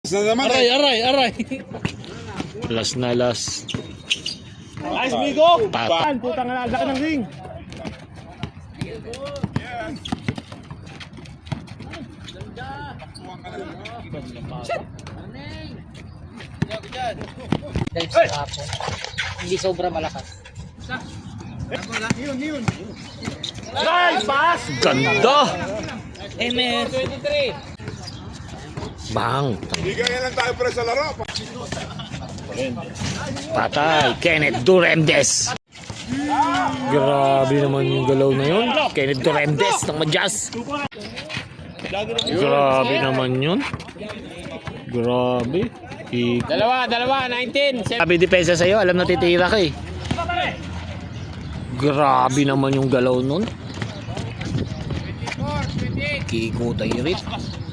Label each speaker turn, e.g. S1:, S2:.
S1: Aray. Last na last.
S2: Ayos, Migo!
S1: Pata.
S2: Putang na, laki ng ring!
S3: Hindi sobra malakas.
S2: Nice pass!
S1: Ganda!
S3: MS 23.
S1: Bang!
S4: Bigayan lang tayo pre sa laro.
S1: Patay! Kenneth Duremdes! Grabe naman yung galaw na yun. Kenneth Duremdes ng Madyas. Grabe naman yun. Grabe.
S3: Dalawa, 19.
S1: Grabe depensa sa'yo. Alam na titira ka eh. Grabe naman yung galaw nun. Kiko Tayrit.